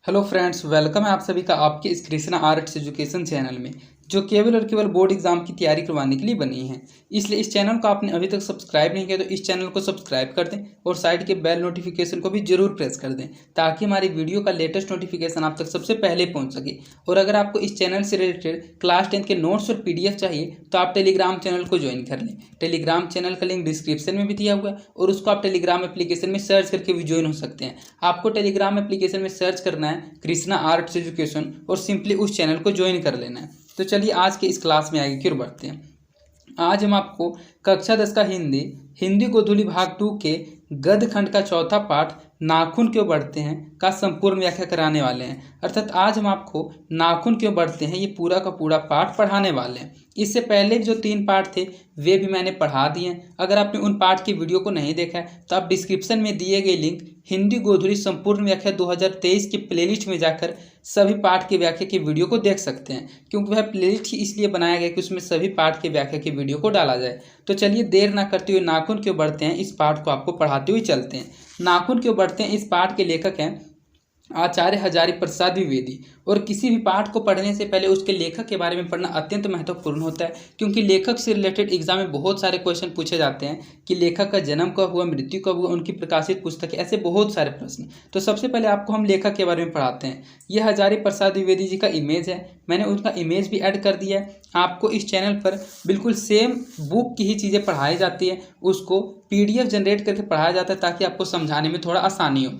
Hello friends, welcome है आप सभी का आपके इस कृष्णा आर्ट्स एजुकेशन चैनल में, जो केवल और केवल बोर्ड एग्जाम की तैयारी करवाने के लिए बनी है। इसलिए इस चैनल को आपने अभी तक सब्सक्राइब नहीं किया तो इस चैनल को सब्सक्राइब कर दें और साइड के बेल नोटिफिकेशन को भी जरूर प्रेस कर दें, ताकि हमारी वीडियो का लेटेस्ट नोटिफिकेशन आप तक सबसे पहले पहुंच सके। और अगर आपको इस चैनल से रिलेटेड क्लास 10 के नोट्स और PDF चाहिए तो आप टेलीग्राम चैनल को ज्वाइन कर लें। टेलीग्राम चैनल का लिंक डिस्क्रिप्शन में भी दिया हुआ है और उसको आप टेलीग्राम एप्लीकेशन में सर्च करके भी ज्वाइन हो सकते हैं। आपको टेलीग्राम एप्लीकेशन में सर्च करना है कृष्णा आर्ट्स एजुकेशन और सिंपली उस चैनल को ज्वाइन कर लेना है। तो चलिए आज के इस क्लास में आगे की ओर बढ़ते हैं। आज हम आपको कक्षा 10 का हिंदी गोधूली भाग 2 के गद्य खंड का चौथा पाठ नाखून क्यों बढ़ते हैं का संपूर्ण व्याख्या कराने वाले हैं। अर्थात आज हम आपको नाखून क्यों बढ़ते हैं ये पूरा का पूरा पाठ पढ़ाने वाले हैं। इससे पहले जो 3 पाठ थे वे भी मैंने पढ़ा दिए हैं। अगर आपने उन पाठ की वीडियो को नहीं देखा है तो आप डिस्क्रिप्शन में दिए गए लिंक हिंदी गोधूली संपूर्ण व्याख्या 2023 की प्लेलिस्ट में जाकर सभी पाठ की व्याख्या की वीडियो को देख सकते हैं, क्योंकि वह प्लेलिस्ट ही इसलिए बनाया गया कि उसमें सभी पाठ की व्याख्या की वीडियो को डाला जाए। तो चलिए देर ना करते हुए नाखून क्यों बढ़ते हैं इस पाठ को आपको पढ़ाते हुए चलते हैं। नाखून क्यों बढ़ते हैं इस पाठ के लेखक हैं आचार्य हजारी प्रसाद द्विवेदी। और किसी भी पाठ को पढ़ने से पहले उसके लेखक के बारे में पढ़ना अत्यंत महत्वपूर्ण होता है, क्योंकि लेखक से रिलेटेड एग्जाम में बहुत सारे क्वेश्चन पूछे जाते हैं कि लेखक का जन्म कब हुआ, मृत्यु कब हुआ, उनकी प्रकाशित पुस्तकें, ऐसे बहुत सारे प्रश्न। तो सबसे पहले आपको हम लेखक के बारे में पढ़ाते हैं। यह हजारी प्रसाद द्विवेदी जी का इमेज है, मैंने उनका इमेज भी ऐड कर दिया है। आपको इस चैनल पर बिल्कुल सेम बुक की ही चीज़ें पढ़ाई जाती है, उसको PDF जनरेट करके पढ़ाया जाता है ताकि आपको समझाने में थोड़ा आसानी हो।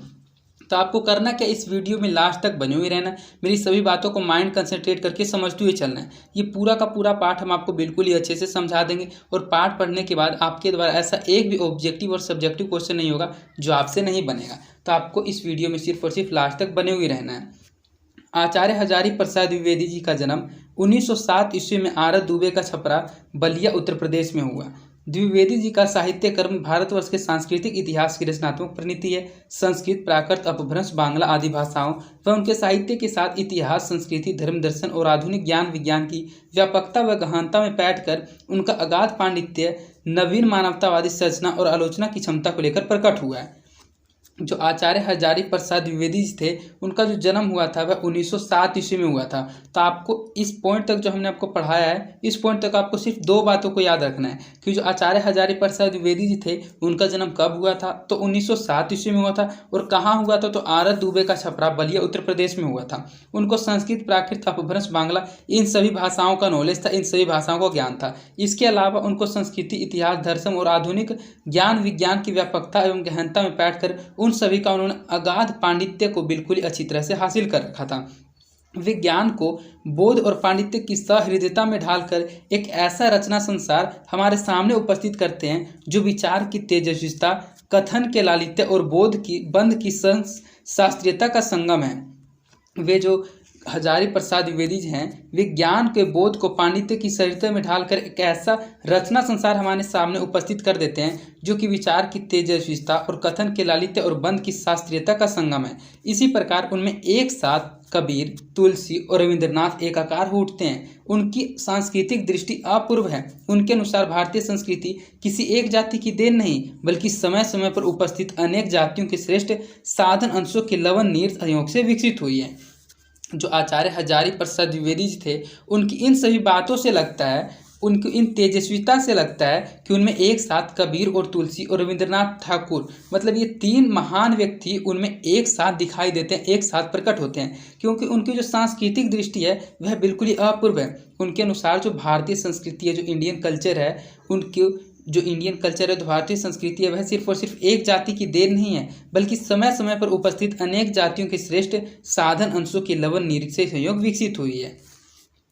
तो आपको करना क्या, इस वीडियो में लास्ट तक बने हुए रहना, मेरी सभी बातों को माइंड कंसंट्रेट करके समझते हुए चलना है। ये पूरा का पूरा पाठ हम आपको बिल्कुल ही अच्छे से समझा देंगे और पाठ पढ़ने के बाद आपके द्वारा ऐसा एक भी ऑब्जेक्टिव और सब्जेक्टिव क्वेश्चन नहीं होगा जो आपसे नहीं बनेगा। तो आपको इस वीडियो में सिर्फ और सिर्फ लास्ट तक बने हुए रहना है। आचार्य हजारी प्रसाद द्विवेदी जी का जन्म 1907 ईस्वी में आरत दुबे का छपरा बलिया उत्तर प्रदेश में हुआ। द्विवेदी जी का साहित्य कर्म भारतवर्ष के सांस्कृतिक इतिहास की रचनात्मक परिणति है। संस्कृत, प्राकृत, अपभ्रंश, बांग्ला आदि भाषाओं व उनके साहित्य के साथ इतिहास, संस्कृति, धर्म, दर्शन और आधुनिक ज्ञान विज्ञान की व्यापकता व गहनता में बैठकर उनका अगाध पांडित्य नवीन मानवतावादी सर्जना और आलोचना की क्षमता को लेकर प्रकट हुआ है। जो आचार्य हजारी प्रसाद द्विवेदी जी थे उनका जो जन्म हुआ था वह 1907 ईस्वी में हुआ था। तो आपको इस पॉइंट तक जो हमने आपको पढ़ाया है, इस पॉइंट तक आपको सिर्फ 2 बातों को याद रखना है कि जो आचार्य हजारी प्रसाद द्विवेदी जी थे उनका जन्म कब हुआ था, तो 1907 ईस्वी में हुआ था। और कहाँ हुआ था, तो आरत दुबे का छपरा बलिया उत्तर प्रदेश में हुआ था। उनको संस्कृत, प्राकृत, अपभ्रंश, बांग्ला इन सभी भाषाओं का नॉलेज था, इन सभी भाषाओं का ज्ञान था। इसके अलावा उनको संस्कृति, इतिहास, दर्शन और आधुनिक ज्ञान विज्ञान की व्यापकता एवं गहनता में बैठकर उन सभी का उन्होंने अगाध पांडित्य को बिल्कुल ही अच्छी तरह से हासिल कर रखा था। विज्ञान को बोध और पांडित्य की सहृदयता में ढालकर एक ऐसा रचना संसार हमारे सामने उपस्थित करते हैं जो विचार की तेजस्विता, कथन के लालित्य और बोध की बंध की शास्त्रीयता का संगम है। वे जो हजारी प्रसाद द्विवेदी जी हैं, विज्ञान के बोध को पांडित्य की सहृदयता में ढालकर एक ऐसा रचना संसार हमारे सामने उपस्थित कर देते हैं जो कि विचार की तेजस्विता और कथन के लालित्य और बंध की शास्त्रीयता का संगम है। इसी प्रकार उनमें एक साथ कबीर, तुलसी और रविंद्रनाथ एकाकार हो उठते हैं। उनकी सांस्कृतिक दृष्टि अपूर्व है। उनके अनुसार भारतीय संस्कृति किसी एक जाति की देन नहीं, बल्कि समय समय पर उपस्थित अनेक जातियों के श्रेष्ठ साधन अंशों के लवन नीर संयोग से विकसित हुई है। जो आचार्य हजारी प्रसाद द्विवेदी जी थे उनकी इन सभी बातों से लगता है, उनकी इन तेजस्विता से लगता है कि उनमें एक साथ कबीर और तुलसी और रविंद्रनाथ ठाकुर, मतलब ये 3 महान व्यक्ति उनमें एक साथ दिखाई देते हैं, एक साथ प्रकट होते हैं, क्योंकि उनकी जो सांस्कृतिक दृष्टि है वह बिल्कुल ही अपूर्व है। उनके अनुसार जो भारतीय संस्कृति है, जो इंडियन कल्चर है, उनकी जो इंडियन कल्चर है, जो भारतीय संस्कृति है, वह सिर्फ और सिर्फ एक जाति की देन नहीं है, बल्कि समय समय पर उपस्थित अनेक जातियों के श्रेष्ठ साधन अंशों के लवन नीर से संयोग विकसित हुई है।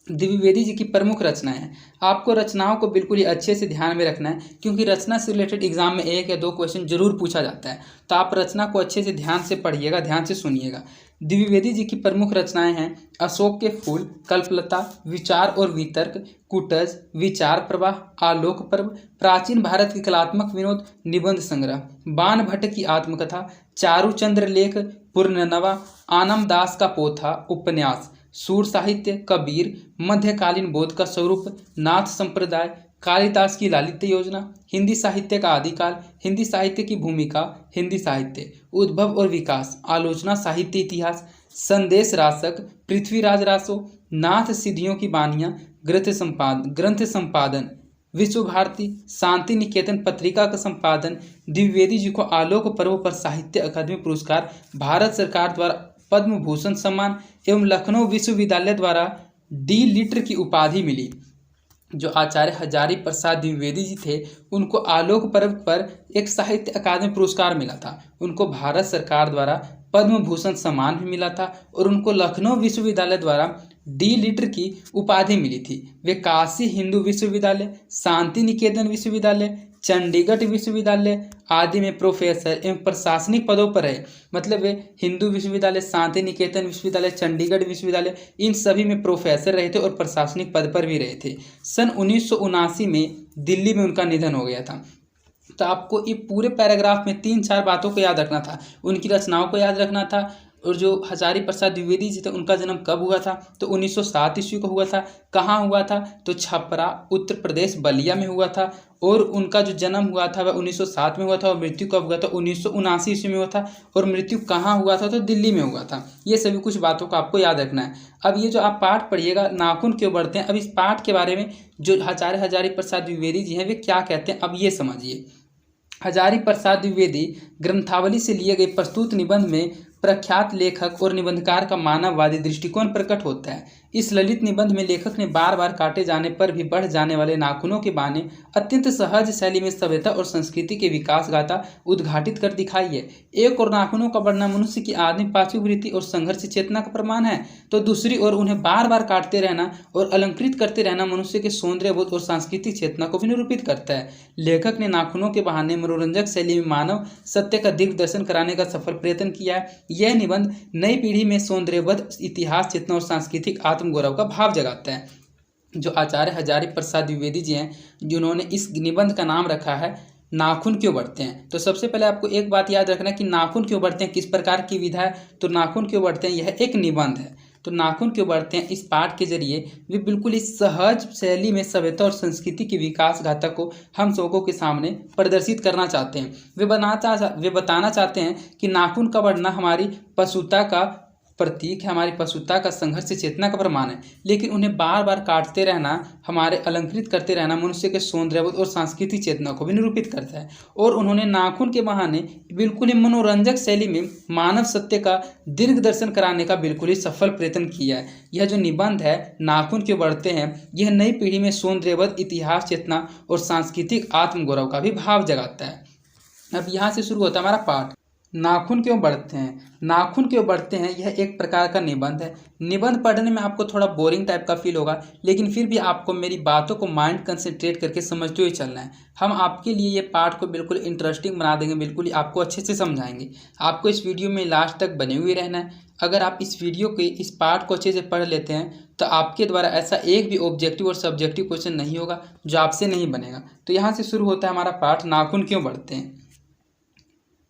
द्विवेदी जी की प्रमुख रचनाएं हैं। आपको रचनाओं को बिल्कुल ही अच्छे से ध्यान में रखना है, क्योंकि रचना से रिलेटेड एग्जाम में 1 या 2 क्वेश्चन जरूर पूछा जाता है। तो आप रचना को अच्छे से ध्यान से पढ़िएगा, ध्यान से सुनिएगा। द्विवेदी जी की प्रमुख रचनाएं हैं अशोक के फूल, कल्पलता, विचार और वितर्क, कुटज, विचार प्रवाह, आलोक पर्व, प्राचीन भारत की कलात्मक विनोद, निबंध संग्रह, बाण भट्ट की आत्मकथा, चारुचंद्र लेख, पूर्णनवा, आनंद दास का पोथा, उपन्यास, सूर साहित्य, कबीर, मध्यकालीन बोध का स्वरूप, नाथ संप्रदाय, कालिदास की लालित्य योजना, हिंदी साहित्य का आदिकाल, हिंदी साहित्य की भूमिका, हिंदी साहित्य, उद्भव और विकास, आलोचना साहित्य इतिहास, संदेश राशक, पृथ्वीराज रासो, नाथ सिद्धियों की बानियाँ, ग्रंथ संपादन, विश्व भारती, शांति निकेतन पत्रिका का संपादन, द्विवेदी जी को आलोक पर्व पर साहित्य अकादमी पुरस्कार, भारत सरकार द्वारा पद्म भूषण सम्मान एवं लखनऊ विश्वविद्यालय द्वारा डी लिट्र की उपाधि मिली। जो आचार्य हजारी प्रसाद द्विवेदी जी थे उनको आलोक पर्व पर एक साहित्य अकादमी पुरस्कार मिला था। उनको भारत सरकार द्वारा पद्म भूषण सम्मान भी मिला था और उनको लखनऊ विश्वविद्यालय द्वारा डी लिट्र की उपाधि मिली थी। वे काशी हिंदू विश्वविद्यालय, शांति निकेतन विश्वविद्यालय, चंडीगढ़ विश्वविद्यालय आदि में प्रोफेसर एवं प्रशासनिक पदों पर रहे। मतलब वे हिंदू विश्वविद्यालय, शांति निकेतन विश्वविद्यालय, चंडीगढ़ विश्वविद्यालय इन सभी में प्रोफेसर रहे थे और प्रशासनिक पद पर भी रहे थे। सन 1979 में दिल्ली में उनका निधन हो गया था। तो आपको ये पूरे पैराग्राफ में 3-4 बातों को याद रखना था। उनकी रचनाओं को याद रखना था और जो हजारी प्रसाद द्विवेदी जी थे उनका जन्म कब हुआ था, तो 1907 ईस्वी को हुआ था। कहाँ हुआ था, तो छपरा उत्तर प्रदेश बलिया में हुआ था। और उनका जो जन्म हुआ था वह 1907 में हुआ था और मृत्यु कब हुआ था, 1979 ईस्वी में हुआ था। और मृत्यु कहाँ हुआ था, तो दिल्ली में हुआ था। ये सभी कुछ बातों को आपको याद रखना है। अब ये जो आप पाठ पढ़िएगा नाखून क्यों बढ़ते हैं, अब इस पाठ के बारे में जो आचार्य हजारी प्रसाद द्विवेदी जी हैं वे क्या कहते हैं, अब ये समझिए। हजारी प्रसाद द्विवेदी ग्रंथावली से लिए गए प्रस्तुत निबंध में प्रख्यात लेखक और निबंधकार का मानववादी दृष्टिकोण प्रकट होता है। इस ललित निबंध में लेखक ने बार बार काटे जाने पर भी बढ़ जाने वाले नाखूनों के बाने अत्यंत सहज शैली में सभ्यता और संस्कृति की विकास गाथा उद्घाटित कर दिखाई है। एक और नाखूनों का बढ़ना मनुष्य की आदमी पार्श्विक वृत्ति और संघर्ष चेतना का प्रमाण है, तो दूसरी ओर उन्हें बार बार काटते रहना और अलंकृत करते रहना मनुष्य के सौंदर्यबोध और सांस्कृतिक चेतना को भी निरूपित करता है। लेखक ने नाखूनों के बहाने मनोरंजक शैली में मानव सत्य का दिग्दर्शन कराने का सफल प्रयत्न किया है। यह निबंध नई पीढ़ी में सौंदर्यबोध, इतिहास चेतना और सांस्कृतिक आत्मगौरव का भाव जगाता है। जो आचार्य हजारी प्रसाद द्विवेदी जी हैं जिन्होंने इस निबंध का नाम रखा है नाखून क्यों बढ़ते हैं, तो सबसे पहले आपको एक बात याद रखना है कि नाखून क्यों बढ़ते हैं, किस प्रकार की विधा है। तो नाखून क्यों बढ़ते हैं यह एक निबंध है। तो नाखून क्यों बढ़ते हैं इस पाठ के जरिए वे बिल्कुल इस सहज शैली में सभ्यता और संस्कृति की विकास गाथा को हम सबों के सामने प्रदर्शित करना चाहते हैं। वे बताना चाहते हैं कि नाखून का बढ़ना हमारी पशुता का प्रतीक है, हमारी पशुता का संघर्ष चेतना का प्रमाण है। लेकिन उन्हें बार बार काटते रहना, हमारे अलंकृत करते रहना मनुष्य के सौंदर्यबोध और सांस्कृतिक चेतना को भी निरूपित करता है। और उन्होंने नाखून के बहाने बिल्कुल ही मनोरंजक शैली में मानव सत्य का दीर्घ दर्शन कराने का बिल्कुल ही सफल प्रयत्न किया है। यह जो निबंध है नाखून क्यों बढ़ते हैं, यह नई पीढ़ी में सौंदर्यबोध, इतिहास चेतना और सांस्कृतिक आत्मगौरव का भी भाव जगाता है। अब यहाँ से शुरू होता है हमारा पाठ। नाखून क्यों बढ़ते हैं, नाखून क्यों बढ़ते हैं, यह एक प्रकार का निबंध है। निबंध पढ़ने में आपको थोड़ा बोरिंग टाइप का फील होगा, लेकिन फिर भी आपको मेरी बातों को माइंड कंसंट्रेट करके समझते हुए चलना है। हम आपके लिए ये पाठ को बिल्कुल इंटरेस्टिंग बना देंगे, बिल्कुल ही आपको अच्छे से समझाएंगे। आपको इस वीडियो में लास्ट तक बने हुए रहना है। अगर आप इस वीडियो के इस पाठ को अच्छे से पढ़ लेते हैं तो आपके द्वारा ऐसा एक भी ऑब्जेक्टिव और सब्जेक्टिव क्वेश्चन नहीं होगा जो आपसे नहीं बनेगा। तो यहाँ से शुरू होता है हमारा पाठ, नाखून क्यों बढ़ते हैं।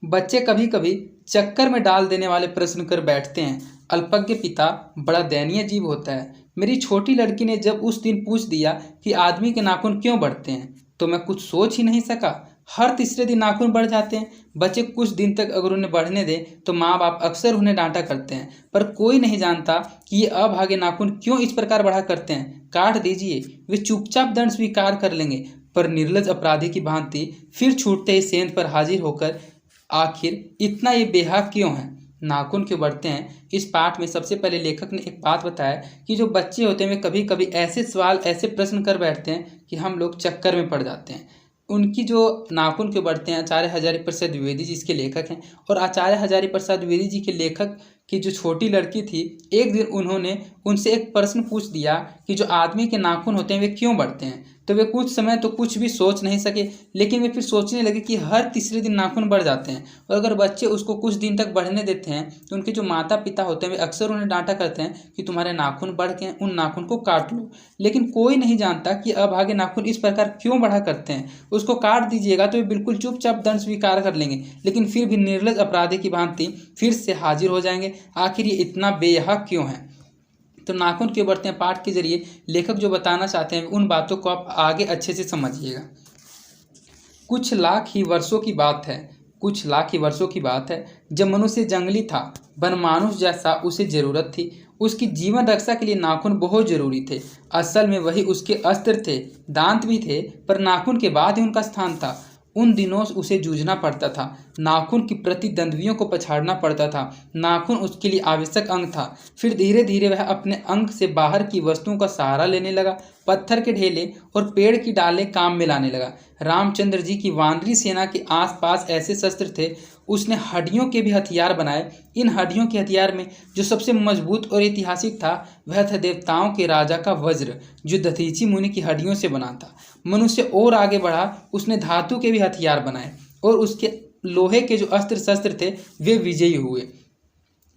बच्चे कभी कभी चक्कर में डाल देने वाले प्रश्न कर बैठते हैं। अल्पज्ञ पिता बड़ा दयनीय जीव होता है। मेरी छोटी लड़की ने जब उस दिन पूछ दिया कि आदमी के नाखून क्यों बढ़ते हैं तो मैं कुछ सोच ही नहीं सका। हर तीसरे दिन नाखून बढ़ जाते हैं। बच्चे कुछ दिन तक अगर उन्हें बढ़ने दें तो माँ बाप अक्सर उन्हें डांटा करते हैं, पर कोई नहीं जानता कि ये अभागे नाखून क्यों इस प्रकार बढ़ा करते हैं। काट दीजिए, वे चुपचाप दंड स्वीकार कर लेंगे, पर निर्लज अपराधी की भांति फिर छूटते ही सेंध पर हाजिर होकर आखिर इतना ये बेहक क्यों है, नाखून क्यों बढ़ते हैं। इस पाठ में सबसे पहले लेखक ने एक बात बताया कि जो बच्चे होते हैं वे कभी कभी ऐसे सवाल, ऐसे प्रश्न कर बैठते हैं कि हम लोग चक्कर में पड़ जाते हैं। उनकी जो नाखून क्यों बढ़ते हैं, आचार्य हजारी प्रसाद द्विवेदी जी इसके लेखक हैं। और आचार्य हजारी प्रसाद द्विवेदी जी के लेखक की जो छोटी लड़की थी, एक दिन उन्होंने उनसे एक प्रश्न पूछ दिया कि जो आदमी के नाखून होते हैं वे क्यों बढ़ते हैं। तो वे कुछ समय तो कुछ भी सोच नहीं सके, लेकिन वे फिर सोचने लगे कि हर तीसरे दिन नाखून बढ़ जाते हैं और अगर बच्चे उसको कुछ दिन तक बढ़ने देते हैं तो उनके जो माता पिता होते हैं वे अक्सर उन्हें डांटा करते हैं कि तुम्हारे नाखून बढ़ गए, उन नाखून को काट लो। लेकिन कोई नहीं जानता कि अभागे नाखून इस प्रकार क्यों बढ़ा करते हैं। उसको काट दीजिएगा तो वे बिल्कुल चुपचाप दंड स्वीकार कर लेंगे, लेकिन फिर भी निर्लज अपराधी की भांति फिर से हाजिर हो जाएंगे। आखिर ये इतना बेहक क्यों है। तो नाखून क्यों बढ़ते हैं पाठ के जरिए लेखक जो बताना चाहते हैं उन बातों को आप आगे अच्छे से समझिएगा। कुछ लाख ही वर्षों की बात है, कुछ लाख ही वर्षों की बात है, जब मनुष्य जंगली था, वनमानुष जैसा उसे जरूरत थी। उसकी जीवन रक्षा के लिए नाखून बहुत जरूरी थे। असल में वही उसके अस्त्र थे। दांत भी थे, पर नाखून के बाद ही उनका स्थान था। उन दिनों उसे जूझना पड़ता था, नाखून की प्रतिद्वंद्वियों को पछाड़ना पड़ता था। नाखून उसके लिए आवश्यक अंग था। फिर धीरे धीरे वह अपने अंग से बाहर की वस्तुओं का सहारा लेने लगा। पत्थर के ढेले और पेड़ की डालें काम में लाने लगा। रामचंद्र जी की वानरी सेना के आसपास ऐसे शस्त्र थे, उसने हड्डियों के भी हथियार बनाए। इन हड्डियों के हथियार में जो सबसे मजबूत और ऐतिहासिक था वह था देवताओं के राजा का वज्र, जो दधीची मुनि की हड्डियों से बना था। मनुष्य और आगे बढ़ा, उसने धातु के भी हथियार बनाए और उसके लोहे के जो अस्त्र शस्त्र थे वे विजयी हुए।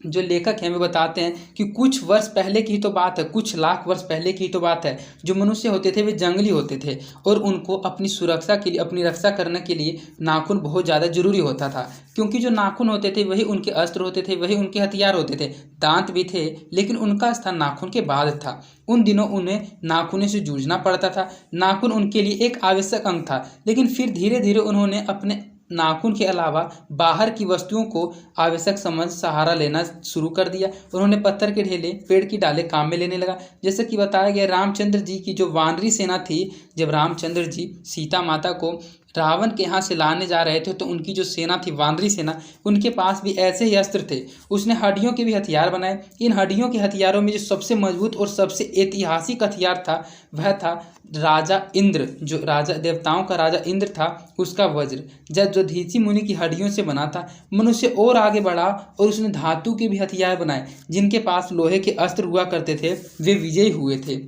जो लेखक हैं वे बताते हैं कि कुछ वर्ष पहले की तो बात है, कुछ लाख वर्ष पहले की तो बात है, जो मनुष्य होते थे वे जंगली होते थे और उनको अपनी सुरक्षा के लिए, अपनी रक्षा करने के लिए नाखून बहुत ज़्यादा जरूरी होता था। क्योंकि जो नाखून होते थे वही उनके अस्त्र होते थे, वही उनके हथियार होते थे। दांत भी थे, लेकिन उनका स्थान नाखून के बाद था। उन दिनों उन्हें नाखूनों से जूझना पड़ता था। नाखून उनके लिए एक आवश्यक अंग था, लेकिन फिर धीरे धीरे उन्होंने अपने नाखून के अलावा बाहर की वस्तुओं को आवश्यक समझ सहारा लेना शुरू कर दिया। उन्होंने पत्थर के ढेले, पेड़ की डालें काम में लेने लगा। जैसे कि बताया गया, रामचंद्र जी की जो वानरी सेना थी, जब रामचंद्र जी सीता माता को रावण के यहाँ से लाने जा रहे थे तो उनकी जो सेना थी, वानरी सेना, उनके पास भी ऐसे ही अस्त्र थे। उसने हड्डियों के भी हथियार बनाए। इन हड्डियों के हथियारों में जो सबसे मजबूत और सबसे ऐतिहासिक हथियार था वह था राजा इंद्र, जो राजा देवताओं का राजा इंद्र था, उसका वज्र, जब जो दधीची मुनि की हड्डियों से बना था। मनुष्य और आगे बढ़ा और उसने धातु के भी हथियार बनाए। जिनके पास लोहे के अस्त्र हुआ करते थे वे विजयी हुए थे।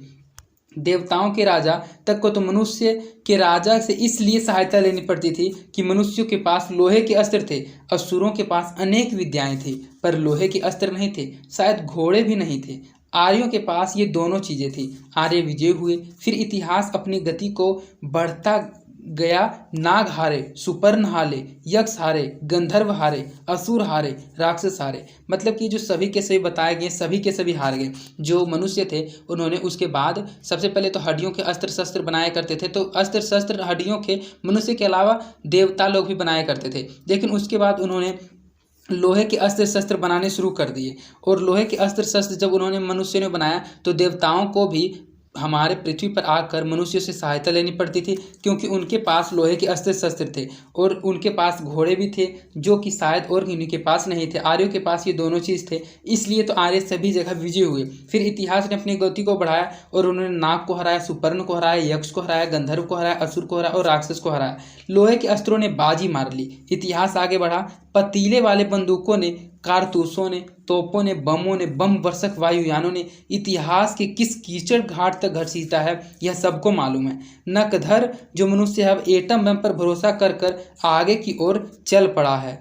देवताओं के राजा तक को तो मनुष्य के राजा से इसलिए सहायता लेनी पड़ती थी कि मनुष्यों के पास लोहे के अस्त्र थे। असुरों के पास अनेक विद्याएं थी, पर लोहे के अस्त्र नहीं थे, शायद घोड़े भी नहीं थे। आर्यों के पास ये दोनों चीज़ें थी। आर्य विजय हुए। फिर इतिहास अपनी गति को बढ़ता गया। नाग हारे, सुपर्ण हारे, यक्ष हारे, गंधर्व हारे, असुर हारे, राक्षस हारे। मतलब कि जो सभी के सभी बताए गए, सभी के सभी हार गए। जो मनुष्य थे उन्होंने उसके बाद सबसे पहले तो हड्डियों के अस्त्र शस्त्र बनाया करते थे, तो अस्त्र शस्त्र हड्डियों के मनुष्य के अलावा देवता लोग भी बनाया करते थे। लेकिन उसके बाद उन्होंने लोहे के अस्त्र शस्त्र बनाने शुरू कर दिए। और लोहे के अस्त्र शस्त्र जब उन्होंने मनुष्य ने बनाया तो देवताओं को भी हमारे पृथ्वी पर आकर मनुष्यों से सहायता लेनी पड़ती थी, क्योंकि उनके पास लोहे के अस्त्र शस्त्र थे और उनके पास घोड़े भी थे, जो कि शायद और किन्हीं के पास नहीं थे। आर्यों के पास ये दोनों चीज़ थे, इसलिए तो आर्य सभी जगह विजय हुए। फिर इतिहास ने अपनी गति को बढ़ाया और उन्होंने नाग को हराया, सुपर्ण को हराया, यक्ष को हराया, गंधर्व को हराया, असुर को हराया और राक्षस को हराया। लोहे के अस्त्रों ने बाजी मार ली। इतिहास आगे बढ़ा। पतीले वाले बंदूकों ने, कारतूसों ने, तोपों ने, बमों ने, बम वर्षक वायुयानों ने इतिहास के किस कीचड़ घाट तक घसीटा है यह सबको मालूम है। नकधर जो मनुष्य अब एटम बम पर भरोसा कर कर आगे की ओर चल पड़ा है,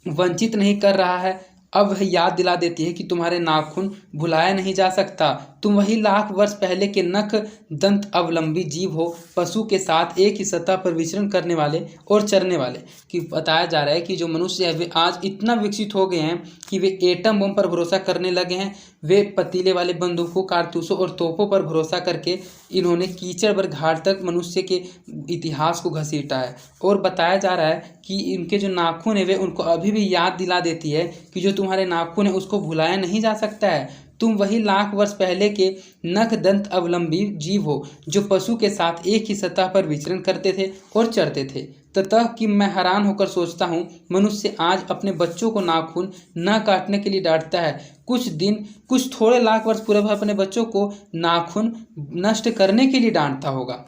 वंचित नहीं कर रहा है। अब वह याद दिला देती है कि तुम्हारे नाखून भुलाया नहीं जा सकता। तुम वही लाख वर्ष पहले के नख दंत अवलंबी जीव हो, पशु के साथ एक ही सतह पर विचरण करने वाले और चरने वाले। कि बताया जा रहा है कि जो मनुष्य है वे आज इतना विकसित हो गए हैं कि वे एटम बम पर भरोसा करने लगे हैं। वे पतीले वाले बंदूकों, कारतूसों और तोपों पर भरोसा करके इन्होंने कीचड़ भर घाट तक मनुष्य के इतिहास को घसीटा है। और बताया जा रहा है कि इनके जो नाखून है वे उनको अभी भी याद दिला देती है कि जो तुम्हारे नाखून है उसको भुलाया नहीं जा सकता है। तुम वही लाख वर्ष पहले के नख दंत अवलंबी जीव हो, जो पशु के साथ एक ही सतह पर विचरण करते थे और चरते थे। ततः कि मैं हैरान होकर सोचता हूँ, मनुष्य आज अपने बच्चों को नाखून न काटने के लिए डांटता है। कुछ थोड़े लाख वर्ष पूर्व अपने बच्चों को नाखून नष्ट करने के लिए डांटता होगा।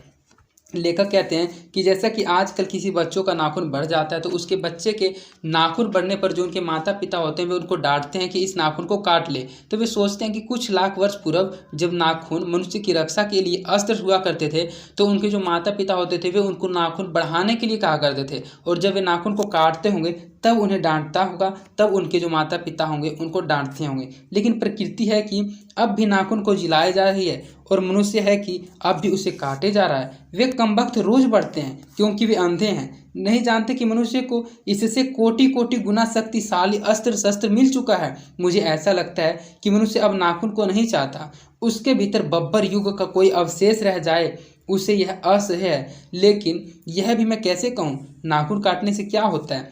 लेखक कहते हैं कि जैसा कि आजकल किसी बच्चों का नाखून बढ़ जाता है तो उसके बच्चे के नाखून बढ़ने पर जो उनके माता पिता होते हैं वे उनको डांटते हैं कि इस नाखून को काट ले। तो वे सोचते हैं कि कुछ लाख वर्ष पूर्व जब नाखून मनुष्य की रक्षा के लिए अस्त्र हुआ करते थे तो उनके जो माता पिता होते थे वे उनको नाखून बढ़ाने के लिए कहा करते थे, और जब वे नाखून को काटते होंगे तब उन्हें डांटता होगा, तब उनके जो माता पिता होंगे उनको डांटते होंगे। लेकिन प्रकृति है कि अब भी नाखून को जिलाया जा रही है और मनुष्य है कि अब भी उसे काटे जा रहा है। वे कमबख्त रोज बढ़ते हैं क्योंकि वे अंधे हैं, नहीं जानते कि मनुष्य को इससे कोटि कोटि गुना शक्तिशाली अस्त्र शस्त्र मिल चुका है। मुझे ऐसा लगता है कि मनुष्य अब नाखून को नहीं चाहता, उसके भीतर बब्बर युग का कोई अवशेष रह जाए, उसे यह असह्य है। लेकिन यह भी मैं कैसे कहूँ, नाखून काटने से क्या होता है?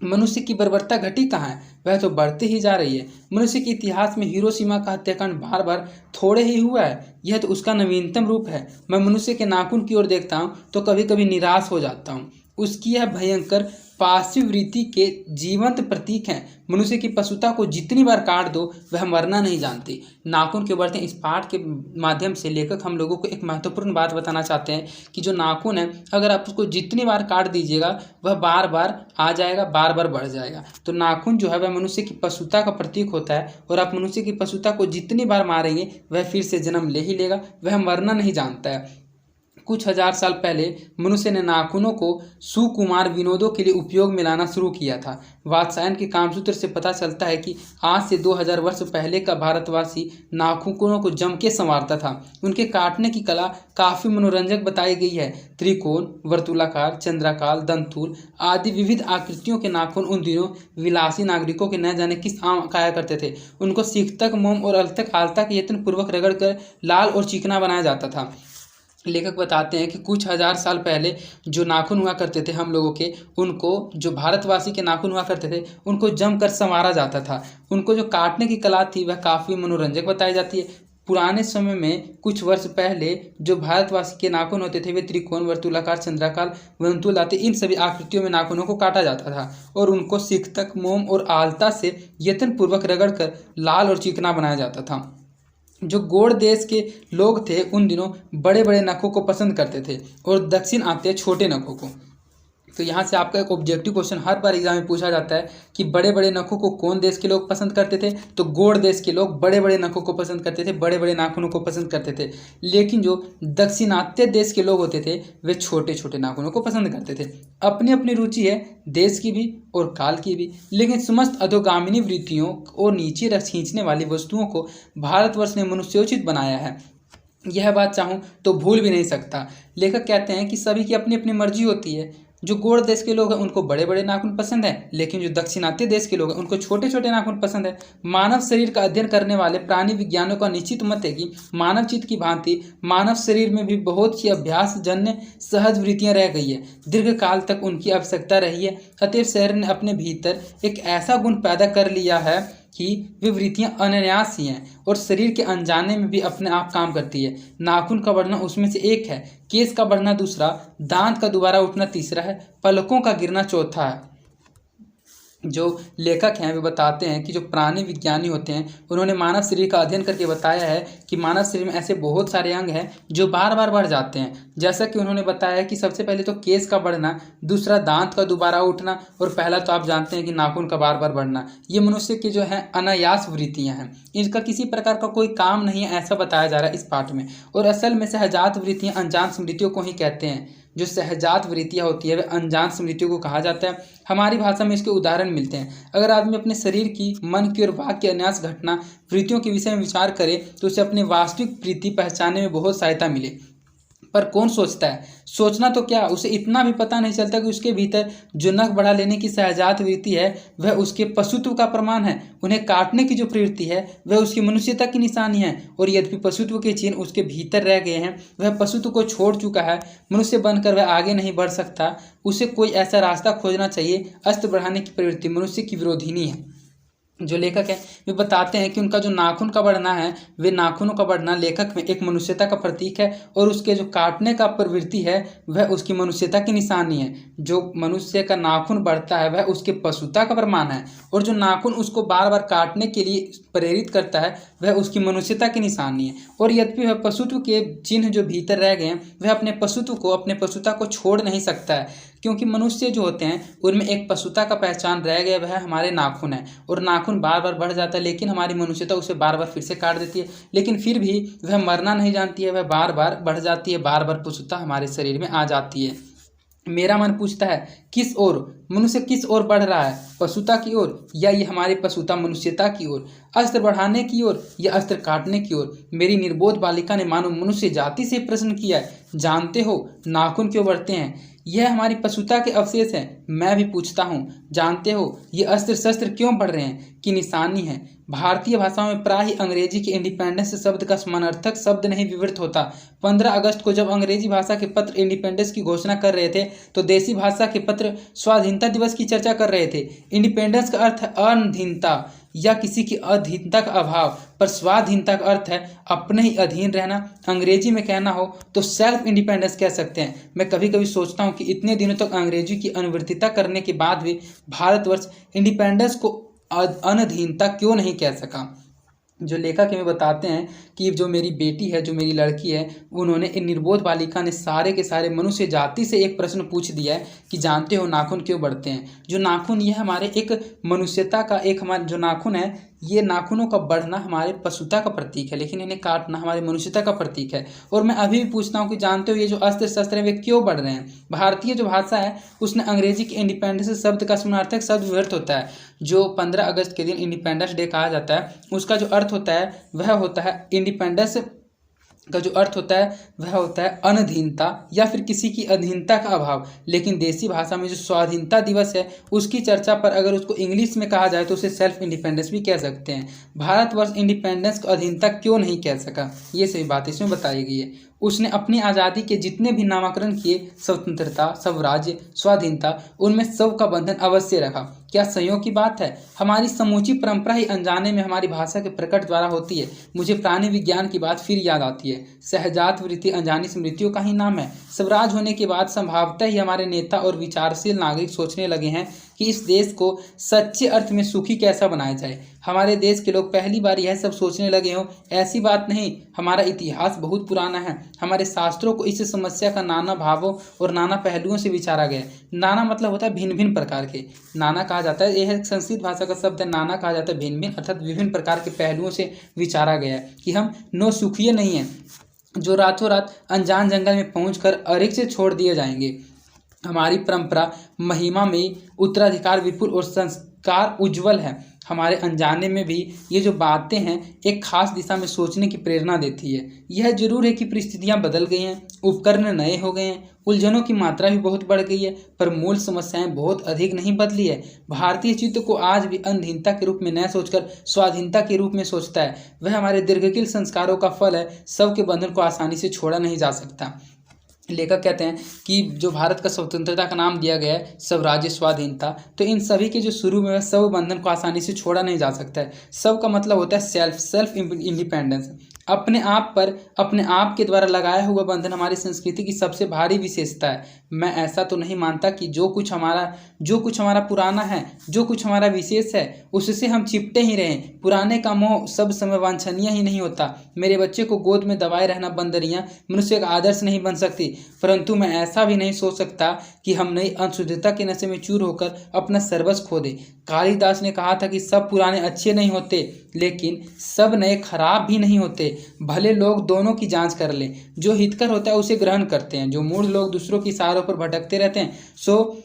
मनुष्य की बर्बरता घटी कहाँ है? वह तो बढ़ती ही जा रही है। मनुष्य के इतिहास में हिरोशिमा का हत्याकांड बार बार थोड़े ही हुआ है, यह तो उसका नवीनतम रूप है। मैं मनुष्य के नाखून की ओर देखता हूँ तो कभी कभी निराश हो जाता हूँ। उसकी यह भयंकर पार्श्ववृत्ति के जीवंत प्रतीक हैं। मनुष्य की पशुता को जितनी बार काट दो वह मरना नहीं जानती। नाखून के बढ़ते इस पाठ के माध्यम से लेखक हम लोगों को एक महत्वपूर्ण बात बताना चाहते हैं कि जो नाखून है, अगर आप उसको जितनी बार काट दीजिएगा वह बार बार आ जाएगा, बार बार बढ़ जाएगा। तो नाखून जो है वह मनुष्य की पशुता का प्रतीक होता है और आप मनुष्य की पशुता को जितनी बार मारेंगे वह फिर से जन्म ले ही लेगा, वह मरना नहीं जानता है। कुछ हजार साल पहले मनुष्य ने नाखूनों को सुकुमार विनोदों के लिए उपयोग में लाना शुरू किया था। वात्सायन के कामसूत्र से पता चलता है कि आज से 2000 वर्ष पहले का भारतवासी नाखूनों को जम के संवारता था। उनके काटने की कला काफ़ी मनोरंजक बताई गई है। त्रिकोण, वर्तुलाकार, चंद्राकार, दंतुल आदि विविध आकृतियों के नाखून उन दिनों विलासी नागरिकों के न जाने किस आम खाया करते थे। उनको सीख तक, मोम और अलतक आलता के यत्न पूर्वक रगड़ कर लाल और चिकना बनाया जाता था। लेखक बताते हैं कि कुछ हजार साल पहले जो नाखून हुआ करते थे हम लोगों के, उनको जो भारतवासी के नाखून हुआ करते थे उनको जमकर संवारा जाता था। उनको जो काटने की कला थी वह काफ़ी मनोरंजक बताई जाती है। पुराने समय में कुछ वर्ष पहले जो भारतवासी के नाखून होते थे वे त्रिकोण, वर्तुलाकार, चंद्राकार, वंतुल आदि इन सभी आकृतियों में नाखूनों को काटा जाता था और उनको सिक तक, मोम और आलता से यत्नपूर्वक रगड़कर लाल और चिकना बनाया जाता था। जो गोड़ देश के लोग थे उन दिनों बड़े बड़े नखों को पसंद करते थे और दक्षिण आते छोटे नखों को। तो यहाँ से आपका एक ऑब्जेक्टिव क्वेश्चन हर बार एग्जाम में पूछा जाता है कि बड़े बड़े नखों को कौन देश के लोग पसंद करते थे? तो गोड़ देश के लोग बड़े बड़े नखों को पसंद करते थे, बड़े बड़े नाखूनों को पसंद करते थे। लेकिन जो दक्षिणात्य देश के लोग होते थे वे छोटे छोटे नाखूनों को पसंद करते थे। अपनी अपनी रुचि है, देश की भी और काल की भी। लेकिन समस्त अधोगामिनी वृत्तियों और नीचे रख खींचने वाली वस्तुओं को भारतवर्ष ने मनुष्योचित बनाया है। यह बात चाहूँ तो भूल भी नहीं सकता। लेखक कहते हैं कि सभी की अपनी अपनी मर्जी होती है। जो गोड़ देश के लोग हैं उनको बड़े बड़े नाखून पसंद है, लेकिन जो दक्षिणात्य देश के लोग हैं उनको छोटे छोटे नाखून पसंद है। मानव शरीर का अध्ययन करने वाले प्राणी विज्ञानों का निश्चित मत है कि मानव चित्त की भांति मानव शरीर में भी बहुत सी अभ्यास जन्य सहज वृत्तियां रह गई है, दीर्घ काल तक उनकी आवश्यकता रही है। अतएव शरीर ने अपने भीतर एक ऐसा गुण पैदा कर लिया है कि वे वृत्तियां अनायास ही हैं और शरीर के अनजाने में भी अपने आप काम करती है। नाखून का बढ़ना उसमें से एक है, केस का बढ़ना दूसरा, दांत का दोबारा उठना तीसरा है, पलकों का गिरना चौथा है। जो लेखक हैं वे बताते हैं कि जो प्राणी विज्ञानी होते हैं उन्होंने मानव शरीर का अध्ययन करके बताया है कि मानव शरीर में ऐसे बहुत सारे अंग हैं जो बार बार बढ़ जाते हैं। जैसा कि उन्होंने बताया कि सबसे पहले तो केस का बढ़ना, दूसरा दांत का दोबारा उठना और पहला तो आप जानते हैं कि नाखून का बार बार बढ़ना। ये मनुष्य की जो है अनायास वृत्तियाँ हैं, इनका किसी प्रकार का कोई काम नहीं है ऐसा बताया जा रहा है इस पाठ में। और असल में सहजात वृत्तियाँ अनजान स्मृतियों को ही कहते हैं। जो सहजात वृत्तियाँ होती है वह अनजान स्मृतियों को कहा जाता है। हमारी भाषा में इसके उदाहरण मिलते हैं। अगर आदमी अपने शरीर की, मन की और वाक्य की अनायास घटना वृत्तियों के विषय में विचार करे तो उसे अपनी वास्तविक वृत्ति पहचानने में बहुत सहायता मिले। पर कौन सोचता है? सोचना तो क्या, उसे इतना भी पता नहीं चलता कि उसके भीतर जो नख बढ़ा लेने की सहजात वृत्ति है वह उसके पशुत्व का प्रमाण है। उन्हें काटने की जो प्रवृत्ति है वह उसकी मनुष्यता की निशानी है। और यद्यपि पशुत्व के चिन्ह उसके भीतर रह गए हैं, वह पशुत्व को छोड़ चुका है। मनुष्य बनकर वह आगे नहीं बढ़ सकता। उसे कोई ऐसा रास्ता खोजना चाहिए। अस्त्र बढ़ाने की प्रवृत्ति मनुष्य की विरोधिनी है। जो लेखक है वे बताते हैं कि उनका जो नाखून का बढ़ना है, वे नाखूनों का बढ़ना लेखक में एक मनुष्यता का प्रतीक है और उसके जो काटने का प्रवृत्ति है वह उसकी मनुष्यता की निशानी है। जो मनुष्य का नाखून बढ़ता है वह उसके पशुता का प्रमाण है और जो नाखून उसको बार बार काटने के लिए प्रेरित करता है वह उसकी मनुष्यता की निशानी है। और यद्यपि वह पशुत्व के चिन्ह जो भीतर रह गए हैं वह अपने पशुत्व को, अपने पशुता को छोड़ नहीं सकता है, क्योंकि मनुष्य जो होते हैं उनमें एक पशुता का पहचान रह गया, वह हमारे नाखून है। और नाखून बार बार बढ़ जाता है लेकिन हमारी मनुष्यता उसे बार बार फिर से काट देती है। लेकिन फिर भी वह मरना नहीं जानती है, वह बार बार बढ़ जाती है, बार बार पशुता हमारे शरीर में आ जाती है। मेरा मन पूछता है किस ओर, मनुष्य किस ओर बढ़ रहा है, पशुता की ओर या ये हमारी पशुता मनुष्यता की ओर, अस्त्र बढ़ाने की ओर या अस्त्र काटने की ओर। मेरी निर्बोध बालिका ने मानो मनुष्य जाति से प्रश्न किया है, जानते हो नाखून क्यों बढ़ते हैं? यह हमारी पशुता के अवशेष हैं। मैं भी पूछता हूँ, जानते हो ये अस्त्र शस्त्र क्यों बढ़ रहे हैं? की निशानी है। भारतीय भाषाओं में प्राय ही अंग्रेजी के इंडिपेंडेंस शब्द का समानार्थक शब्द नहीं विवृत होता। 15 अगस्त को जब अंग्रेजी भाषा के पत्र इंडिपेंडेंस की घोषणा कर रहे थे तो देसी भाषा के पत्र स्वाधीनता दिवस की चर्चा कर रहे थे। इंडिपेंडेंस का अर्थ है अधीनता या किसी की अधीनता का अभाव, पर स्वाधीनता का अर्थ है अपने ही अधीन रहना। अंग्रेजी में कहना हो तो सेल्फ इंडिपेंडेंस कह सकते हैं। मैं कभी कभी सोचता हूँ कि इतने दिनों तक अंग्रेजी की अनुवर्तिता करने के बाद भी भारतवर्ष इंडिपेंडेंस को अनधीनता क्यों नहीं कह सका। जो लेखक हमें बताते हैं कि जो मेरी बेटी है, जो मेरी लड़की है, उन्होंने इन निर्बोध बालिका ने सारे के सारे मनुष्य जाति से एक प्रश्न पूछ दिया है कि जानते हो नाखून क्यों बढ़ते हैं? जो नाखून ये हमारे एक मनुष्यता का, एक हमारा जो नाखून है, ये नाखूनों का बढ़ना हमारे पशुता का प्रतीक है, लेकिन इन्हें काटना हमारी मनुष्यता का प्रतीक है। और मैं अभी भी पूछता हूँ कि जानते हो ये जो अस्त्र शस्त्र हैं वे क्यों बढ़ रहे हैं? भारतीय जो भाषा है उसने अंग्रेजी के इंडिपेंडेंस शब्द का समानार्थक शब्द व्यर्थ होता है। जो 15 अगस्त के दिन इंडिपेंडेंस डे कहा जाता है उसका जो अर्थ होता है वह होता है, इंडिपेंडेंस का जो अर्थ होता है वह होता है अनधीनता या फिर किसी की अधीनता का अभाव। लेकिन देसी भाषा में जो स्वाधीनता दिवस है उसकी चर्चा पर अगर उसको इंग्लिश में कहा जाए तो उसे सेल्फ इंडिपेंडेंस भी कह सकते हैं। भारतवर्ष इंडिपेंडेंस को अधीनता क्यों नहीं कह सका, ये सभी बात इसमें बताई गई है। उसने अपनी आज़ादी के जितने भी नामकरण किए, स्वतंत्रता, स्वराज्य, स्वाधीनता, उनमें सब का बंधन अवश्य रखा। क्या संयोग की बात है? हमारी समूची परंपरा ही अनजाने में हमारी भाषा के प्रकट द्वारा होती है। मुझे प्राणी विज्ञान की बात फिर याद आती है। सहजात वृत्ति अनजानी स्मृतियों का ही नाम है। स्वराज होने के बाद संभवतः ही हमारे नेता और विचारशील नागरिक सोचने लगे हैं कि इस देश को सच्चे अर्थ में सुखी कैसा बनाया जाए। हमारे देश के लोग पहली बार यह सब सोचने लगे हों, ऐसी बात नहीं। हमारा इतिहास बहुत पुराना है। हमारे शास्त्रों को इस समस्या का नाना भावों और नाना पहलुओं से विचारा गया। नाना मतलब होता है भिन्न भिन्न प्रकार के। नाना कहा जाता है, यह संस्कृत भाषा का शब्द है। नाना कहा जाता है भिन्न भिन्न, अर्थात विभिन्न प्रकार के पहलुओं से विचारा गया है कि हम नौ सुखिए नहीं हैं जो रातों रात अनजान जंगल में पहुंचकर अरिक से छोड़ दिए जाएंगे। हमारी परंपरा महिमा में उत्तराधिकार विपुल और संस्कार उज्जवल है। हमारे अनजाने में भी ये जो बातें हैं एक खास दिशा में सोचने की प्रेरणा देती है। यह जरूर है कि परिस्थितियां बदल गई हैं, उपकरण नए हो गए हैं, उलझनों की मात्रा भी बहुत बढ़ गई है, पर मूल समस्याएं बहुत अधिक नहीं बदली है। भारतीय चित्त को आज भी अधीनता के रूप में न सोचकर स्वाधीनता के रूप में सोचता है। वह हमारे दीर्घकालिक संस्कारों का फल है। सबके बंधन को आसानी से छोड़ा नहीं जा सकता। लेखक कहते हैं कि जो भारत का स्वतंत्रता का नाम दिया गया है स्वराज्य, स्वाधीनता, तो इन सभी के जो शुरू में सब बंधन को आसानी से छोड़ा नहीं जा सकता है। सब का मतलब होता है सेल्फ इंडिपेंडेंस। अपने आप पर अपने आप के द्वारा लगाया हुआ बंधन हमारी संस्कृति की सबसे भारी विशेषता है। मैं ऐसा तो नहीं मानता कि जो कुछ हमारा पुराना है, जो कुछ हमारा विशेष है, उससे हम चिपटे ही रहें। पुराने का मोह सब समय वांछनीय ही नहीं होता। मेरे बच्चे को गोद में दबाए रहना बंदरियां मनुष्य का आदर्श नहीं बन सकती, परंतु मैं ऐसा भी नहीं सोच सकता कि हम नई अशुद्धता के नशे में चूर होकर अपना सर्वस्व खो दें। कालिदास ने कहा था कि सब पुराने अच्छे नहीं होते, लेकिन सब नए खराब भी नहीं होते। भले लोग दोनों की जांच कर लें। जो हितकर होता है उसे ग्रहण करते हैं, जो मूढ़ लोग दूसरों की इशारों पर भटकते रहते हैं सो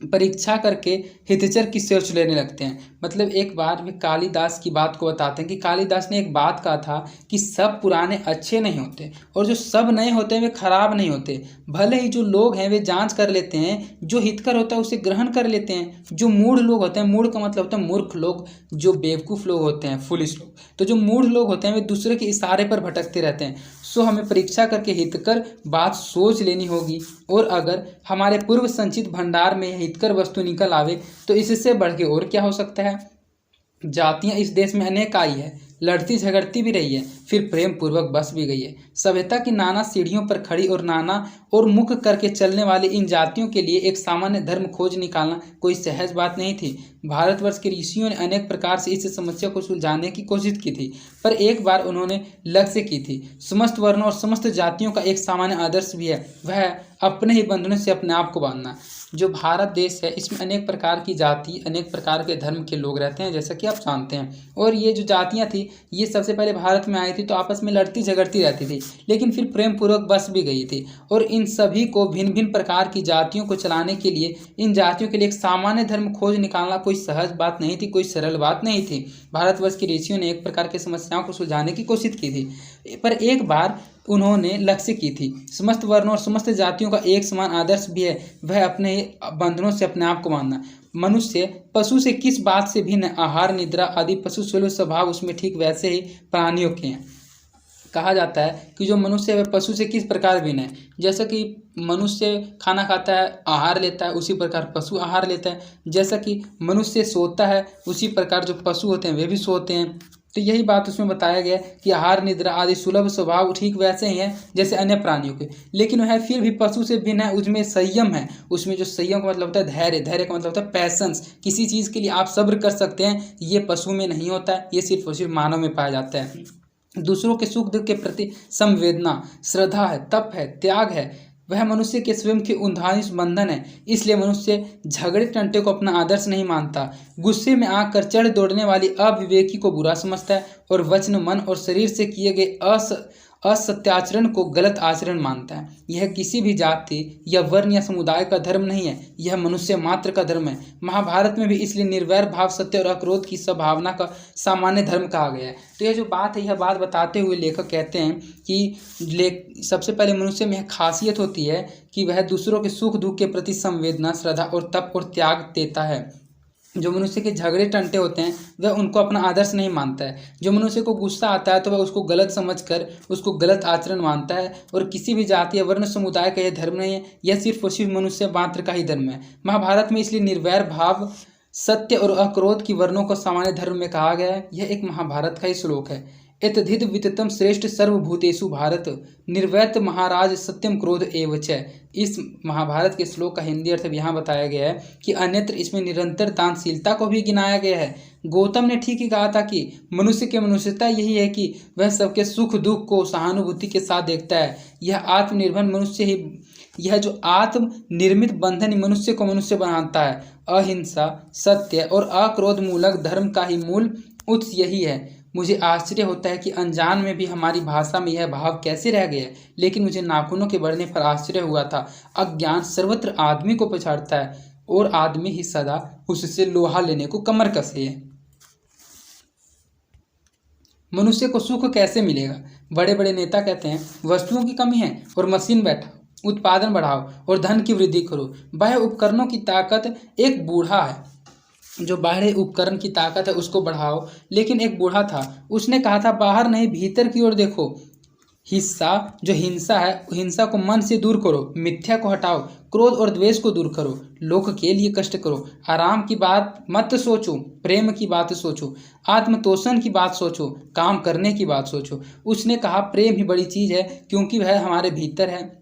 परीक्षा करके हितचर की सोच लेने लगते हैं। मतलब एक बार वे कालिदास की बात को बताते हैं कि कालिदास ने एक बात कहा था कि सब पुराने अच्छे नहीं होते और जो सब नए होते हैं वे खराब नहीं होते। भले ही जो लोग हैं वे जांच कर लेते हैं, जो हितकर होता है उसे ग्रहण कर लेते हैं। जो मूढ़ लोग होते हैं, मूढ़ का मतलब होता है मूर्ख लोग, जो बेवकूफ़ लोग होते हैं, फुलिश लोग, तो जो मूढ़ लोग होते हैं वे दूसरे के इशारे पर भटकते रहते हैं। सो हमें परीक्षा करके हितकर बात सोच लेनी होगी, और अगर हमारे पूर्व संचित भंडार में हितकर वस्तु निकल आवे तो इससे बढ़ के और क्या हो सकता है। जातियां इस देश में अनेक आई है, लड़ती झगड़ती भी रही है, फिर प्रेम पूर्वक बस भी गई है। सभ्यता की नाना सीढ़ियों पर खड़ी और नाना और मुख करके चलने वाली इन जातियों के लिए एक सामान्य धर्म खोज निकालना कोई सहज बात नहीं थी। भारतवर्ष के ऋषियों ने अनेक प्रकार से इस समस्या को सुलझाने की कोशिश की थी, पर एक बार उन्होंने लक्ष्य की थी। समस्त वर्णों और समस्त जातियों का एक सामान्य आदर्श भी है, वह अपने ही बंधनों से अपने आप को बांधना। जो भारत देश है इसमें अनेक प्रकार की जाति, अनेक प्रकार के धर्म के लोग रहते हैं, जैसा कि आप जानते हैं। और ये जो जातियाँ थी ये सबसे पहले भारत में आई थी थी तो आपस में लड़ती झगड़ती रहती थी, लेकिन फिर प्रेम पूर्वक बस भी गई थी। और इन सभी को भिन्न भिन्न प्रकार की जातियों को चलाने के लिए, इन जातियों के लिए एक सामान्य धर्म खोज निकालना कोई सहज बात नहीं थी, कोई सरल बात नहीं थी। भारतवर्ष के ऋषियों ने एक प्रकार की समस्याओं को सुलझाने की कोशिश की थी, पर एक बार उन्होंने लक्ष्य की थी। समस्त वर्णों और समस्त जातियों का एक समान आदर्श भी है, वह अपने बंधनों से अपने आप को बांधना। मनुष्य पशु से किस बात से भिन्न है? आहार, निद्रा आदि पशु सुलभ स्वभाव उसमें ठीक वैसे ही प्राणियों के हैं। कहा जाता है कि जो मनुष्य है वह पशु से किस प्रकार भिन्न है। जैसा कि मनुष्य खाना खाता है, आहार लेता है, उसी प्रकार पशु आहार लेता है। जैसा कि मनुष्य सोता है, उसी प्रकार जो पशु होते हैं वे भी सोते हैं। तो यही बात उसमें बताया गया कि आहार, निद्रा आदि सुलभ स्वभाव ठीक वैसे ही है जैसे अन्य प्राणियों के, लेकिन वह फिर भी पशु से भिन्न है। उसमें संयम है, उसमें जो संयम का मतलब होता है धैर्य, धैर्य का मतलब होता है पैसेंस। किसी चीज़ के लिए आप सब्र कर सकते हैं, ये पशु में नहीं होता है, ये सिर्फ और सिर्फ मानव में पाया जाता है। दूसरों के सुख दुख के प्रति संवेदना, श्रद्धा है, तप है, त्याग है, वह मनुष्य के स्वयं के उन्धानिस बंधन है। इसलिए मनुष्य झगड़े टंटे को अपना आदर्श नहीं मानता, गुस्से में आकर चढ़ दौड़ने वाली अविवेकी को बुरा समझता है और वचन, मन और शरीर से किए गए असत्याचरण को गलत आचरण मानता है। यह किसी भी जाति या वर्ण या समुदाय का धर्म नहीं है, यह मनुष्य मात्र का धर्म है। महाभारत में भी इसलिए निर्वैर भाव, सत्य और अक्रोध की सद्भावना का सामान्य धर्म कहा गया है। तो यह जो बात है, यह बात बताते हुए लेखक कहते हैं कि सबसे पहले मनुष्य में यह खासियत होती है कि वह दूसरों के सुख दुख के प्रति संवेदना, श्रद्धा और तप और त्याग देता है। जो मनुष्य के झगड़े टंटे होते हैं वह उनको अपना आदर्श नहीं मानता है। जो मनुष्य को गुस्सा आता है तो वह उसको गलत समझकर उसको गलत आचरण मानता है। और किसी भी जाति या वर्ण समुदाय का यह धर्म नहीं है, यह सिर्फ और सिर्फ मनुष्य मात्र का ही धर्म है। महाभारत में इसलिए निर्वैर भाव, सत्य और अक्रोध की वर्णों को सामान्य धर्म में कहा गया है। यह एक महाभारत का ही श्लोक है। एतद्धिद विततम श्रेष्ठ सर्वभूतेषु भारत, निर्वैत महाराज सत्यम क्रोध एव च। इस महाभारत के श्लोक का हिंदी अर्थ यहाँ बताया गया है कि अन्यत्र इसमें निरंतर दानशीलता को भी गिनाया गया है। गौतम ने ठीक ही कहा था कि मनुष्य की मनुष्यता यही है कि वह सबके सुख दुख को सहानुभूति के साथ देखता है। यह आत्मनिर्भर मनुष्य ही, यह जो आत्मनिर्मित बंधन ही मनुष्य को मनुष्य बनाता है। अहिंसा, सत्य और अक्रोध मूलक धर्म का ही मूल उत्स यही है। मुझे आश्चर्य होता है कि अनजान में भी हमारी भाषा में यह भाव कैसे रह गया है, लेकिन मुझे नाखूनों के बढ़ने पर आश्चर्य हुआ था। अज्ञान सर्वत्र आदमी को पछाड़ता है और आदमी ही सदा उससे लोहा लेने को कमर कसे है। मनुष्य को सुख कैसे मिलेगा? बड़े बड़े नेता कहते हैं वस्तुओं की कमी है और मशीन बैठाओ, उत्पादन बढ़ाओ और धन की वृद्धि करो। बाह्य उपकरणों की ताकत, एक बूढ़ा है जो बाहरी उपकरण की ताकत है उसको बढ़ाओ। लेकिन एक बूढ़ा था, उसने कहा था बाहर नहीं भीतर की ओर देखो। हिंसा है, हिंसा को मन से दूर करो, मिथ्या को हटाओ, क्रोध और द्वेष को दूर करो, लोक के लिए कष्ट करो, आराम की बात मत सोचो, प्रेम की बात सोचो, आत्मतोषण की बात सोचो, काम करने की बात सोचो। उसने कहा प्रेम ही बड़ी चीज़ है क्योंकि वह हमारे भीतर है।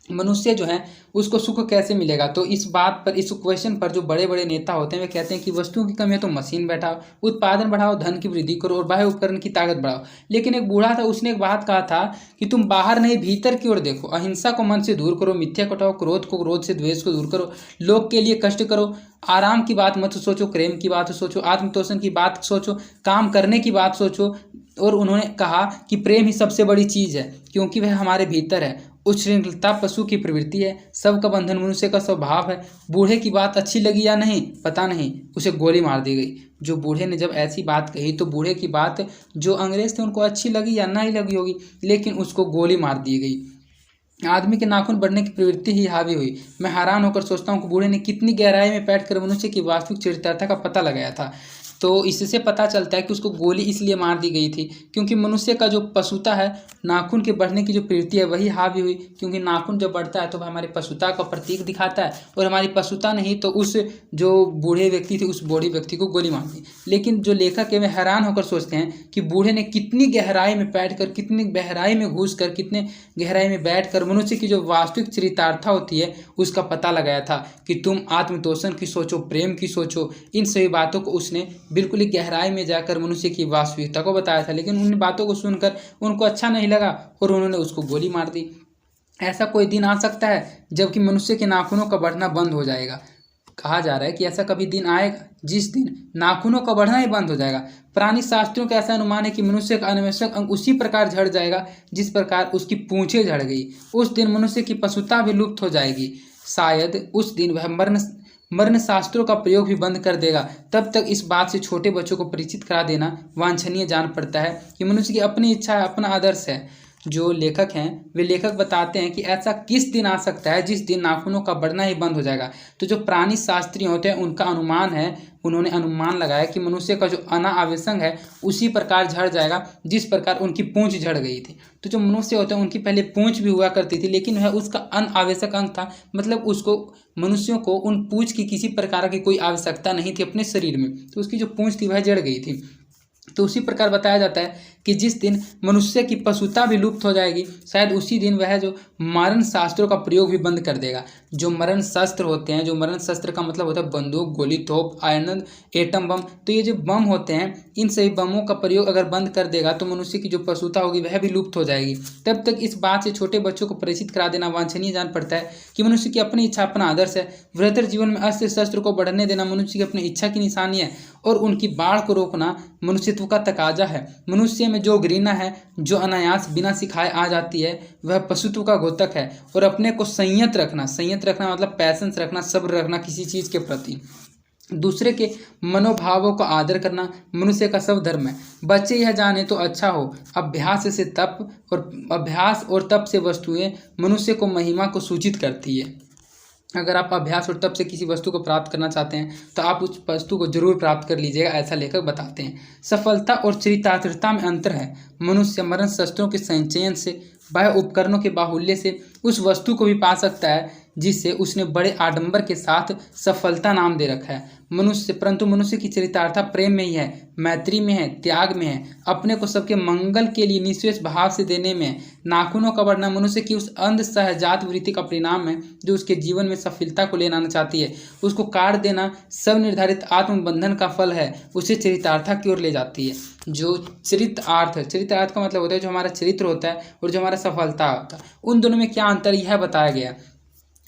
मनुष्य जो है उसको सुख कैसे मिलेगा? तो इस बात पर, इस क्वेश्चन पर जो बड़े बड़े नेता होते हैं वे कहते हैं कि वस्तुओं की कमी है तो मशीन बैठाओ, उत्पादन बढ़ाओ, धन की वृद्धि करो और बाह्य उपकरण की ताकत बढ़ाओ। लेकिन एक बूढ़ा था, उसने एक बात कहा था कि तुम बाहर नहीं भीतर की ओर देखो, अहिंसा को मन से दूर करो, मिथ्या को हटाओ, क्रोध को क्रोध से, द्वेष को दूर करो, लोक के लिए कष्ट करो, आराम की बात मत सोचो, प्रेम की बात सोचो, आत्मतोषण की बात सोचो, काम करने की बात सोचो। और उन्होंने कहा कि प्रेम ही सबसे बड़ी चीज़ है क्योंकि वह हमारे भीतर है। उच्छृंखलता पशु की प्रवृत्ति है, सबका बंधन मनुष्य का स्वभाव है। बूढ़े की बात अच्छी लगी या नहीं पता नहीं, उसे गोली मार दी गई। जो बूढ़े ने जब ऐसी बात कही तो बूढ़े की बात जो अंग्रेज थे उनको अच्छी लगी या नहीं लगी होगी, लेकिन उसको गोली मार दी गई। आदमी के नाखून बढ़ने की प्रवृत्ति ही हावी हुई। मैं हैरान होकर सोचता हूँ कि बूढ़े ने कितनी गहराई में बैठकर मनुष्य की वास्तविक चरित्रता का पता लगाया था। तो इससे पता चलता है कि उसको गोली इसलिए मार दी गई थी क्योंकि मनुष्य का जो पशुता है, नाखून के बढ़ने की जो प्रवृत्ति है वही हावी हुई। क्योंकि नाखून जब बढ़ता है तो वह हमारी पशुता का प्रतीक दिखाता है और हमारी पशुता नहीं तो उस जो बूढ़े व्यक्ति थे उस बूढ़े व्यक्ति को गोली मार दी। लेकिन जो लेखक है वे हैरान होकर सोचते हैं कि बूढ़े ने कितनी गहराई में बैठकर, कितनी गहराई में घुसकर, कितने गहराई में बैठकर मनुष्य की जो वास्तविक चरितार्था होती है उसका पता लगाया था कि तुम आत्मतोषण की सोचो, प्रेम की सोचो। इन सभी बातों को उसने बिल्कुल ही गहराई में जाकर मनुष्य की वास्तविकता को बताया था। लेकिन उन बातों को सुनकर उनको अच्छा नहीं लगा और उन्होंने उसको गोली मार दी। ऐसा कोई दिन आ सकता है जबकि मनुष्य के नाखूनों का बढ़ना बंद हो जाएगा। कहा जा रहा है कि ऐसा कभी दिन आएगा जिस दिन नाखूनों का बढ़ना ही बंद हो जाएगा। प्राणी शास्त्रियों का ऐसा अनुमान है कि मनुष्य का अनावश्यक अंग उसी प्रकार झड़ जाएगा जिस प्रकार उसकी पूंछें झड़ गई। उस दिन मनुष्य की पशुता भी लुप्त हो जाएगी। शायद उस दिन वह मरण शास्त्रों का प्रयोग भी बंद कर देगा। तब तक इस बात से छोटे बच्चों को परिचित करा देना वांछनीय जान पड़ता है कि मनुष्य की अपनी इच्छा है, अपना आदर्श है। जो लेखक हैं वे लेखक बताते हैं कि ऐसा किस दिन आ सकता है जिस दिन नाखूनों का बढ़ना ही बंद हो जाएगा। तो जो प्राणी शास्त्री होते हैं उनका अनुमान है, उन्होंने अनुमान लगाया कि मनुष्य का जो अनावश्यक है उसी प्रकार झड़ जाएगा जिस प्रकार उनकी पूंछ झड़ गई थी। तो जो मनुष्य होते हैं उनकी पहले पूंछ भी हुआ करती थी, लेकिन वह उसका अनावश्यक अंग था, मतलब उसको मनुष्यों को उन पूंछ की किसी प्रकार की कोई आवश्यकता नहीं थी अपने शरीर में, तो उसकी जो पूंछ थी वह जड़ गई थी। तो उसी प्रकार बताया जाता है कि जिस दिन मनुष्य की पशुता भी लुप्त हो जाएगी, शायद उसी दिन वह जो मरण शास्त्रों का प्रयोग भी बंद कर देगा। जो मरण शस्त्र होते हैं, जो मरण शस्त्र का मतलब होता है बंदूक, गोली, तोप, आयरन, एटम बम, तो ये जो बम होते हैं इन सभी बमों का प्रयोग अगर बंद कर देगा तो मनुष्य की जो पशुता होगी वह भी लुप्त हो जाएगी। तब तक इस बात से छोटे बच्चों को परिचित करा देना वांछनीय जान पड़ता है कि मनुष्य की अपनी इच्छा अपना आदर्श है। वृहत्तर जीवन में अस्त्र शस्त्र को बढ़ने देना मनुष्य की अपनी इच्छा की निशानी है और उनकी बाढ़ को रोकना मनुष्यत्व का तकाजा है। मनुष्य में जो घृणा है, जो अनायास बिना सिखाए आ जाती है, वह पशुत्व का घोतक है। और अपने को संयत रखना मतलब पैसेंस रखना, सब्र रखना किसी चीज़ के प्रति, दूसरे के मनोभावों का आदर करना मनुष्य का सब धर्म है। बच्चे यह जाने तो अच्छा हो, अभ्यास और तप से वस्तुएं मनुष्य को महिमा को सूचित करती है। अगर आप अभ्यास और तप से किसी वस्तु को प्राप्त करना चाहते हैं तो आप उस वस्तु को जरूर प्राप्त कर लीजिएगा, ऐसा लेखक बताते हैं। सफलता और चरितार्थता में अंतर है। मनुष्य मरण शस्त्रों के संचयन से, बाह्य उपकरणों के बाहुल्य से उस वस्तु को भी पा सकता है जिसे उसने बड़े आडंबर के साथ सफलता नाम दे रखा है। परंतु मनुष्य की चरितार्था प्रेम में ही है, मैत्री में है, त्याग में है, अपने को सबके मंगल के लिए निःस्वेष भाव से देने में है। नाखूनों का बढ़ना मनुष्य की उस अंध सहजात वृत्ति का परिणाम है जो उसके जीवन में सफलता को ले आना चाहती है। उसको काट देना सब निर्धारित आत्मबंधन का फल है, उसे चरितार्था की ओर ले जाती है। जो चरितार्थ का मतलब होता है जो हमारा चरित्र होता है और जो हमारा सफलता होता है, उन दोनों में क्या अंतर यह बताया गया।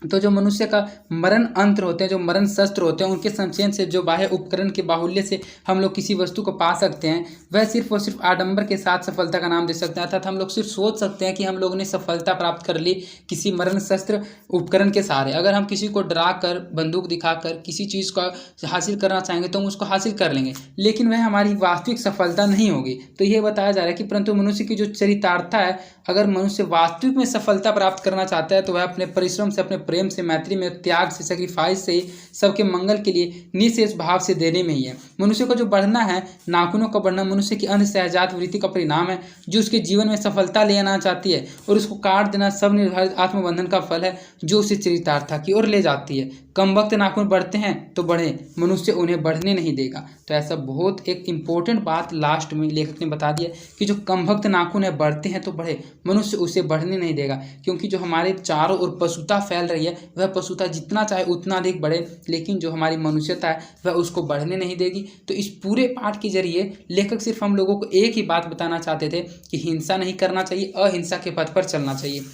तो जो मनुष्य का मरण अंत्र होते हैं, जो मरण शस्त्र होते हैं, उनके संचयन से जो बाह्य उपकरण के बाहुल्य से हम लोग किसी वस्तु को पा सकते हैं, वह सिर्फ और सिर्फ आडंबर के साथ सफलता का नाम दे सकते हैं। अर्थात हम लोग सिर्फ सोच सकते हैं कि हम लोगों ने सफलता प्राप्त कर ली किसी मरण शस्त्र उपकरण के सहारे। अगर हम किसी को डरा कर, बंदूक दिखाकर किसी चीज़ को हासिल करना चाहेंगे तो हम उसको हासिल कर लेंगे, लेकिन वह हमारी वास्तविक सफलता नहीं होगी। तो ये बताया जा रहा है कि परंतु मनुष्य की जो चरितार्था है, अगर मनुष्य वास्तविक में सफलता प्राप्त करना चाहता है तो वह अपने परिश्रम से, अपने प्रेम से, मैत्री में, त्याग से, सेक्रीफाइस से, सबके मंगल के लिए निःशेष भाव से देने में ही है। मनुष्य को जो बढ़ना है, नाखूनों का बढ़ना मनुष्य की अंध सहजात वृत्ति का परिणाम है जो उसके जीवन में सफलता ले आना चाहती है, और उसको काट देना सब निर्धारित आत्मबंधन का फल है जो उसे चरितार्था की ओर ले जाती है। कम वक्त नाखून बढ़ते हैं तो बढ़े, मनुष्य उन्हें बढ़ने नहीं देगा। तो ऐसा बहुत एक इम्पोर्टेंट बात लास्ट में लेखक ने बता दिया कि जो कम वक्त नाखून है बढ़ते हैं तो बढ़े, मनुष्य उसे बढ़ने नहीं देगा। क्योंकि जो हमारे चारों ओर पशुता फैल रही है, वह पशुता जितना चाहे उतना अधिक बढ़े, लेकिन जो हमारी मनुष्यता है वह उसको बढ़ने नहीं देगी। तो इस पूरे पाठ के जरिए लेखक सिर्फ हम लोगों को एक ही बात बताना चाहते थे कि हिंसा नहीं करना चाहिए, अहिंसा के पथ पर चलना चाहिए।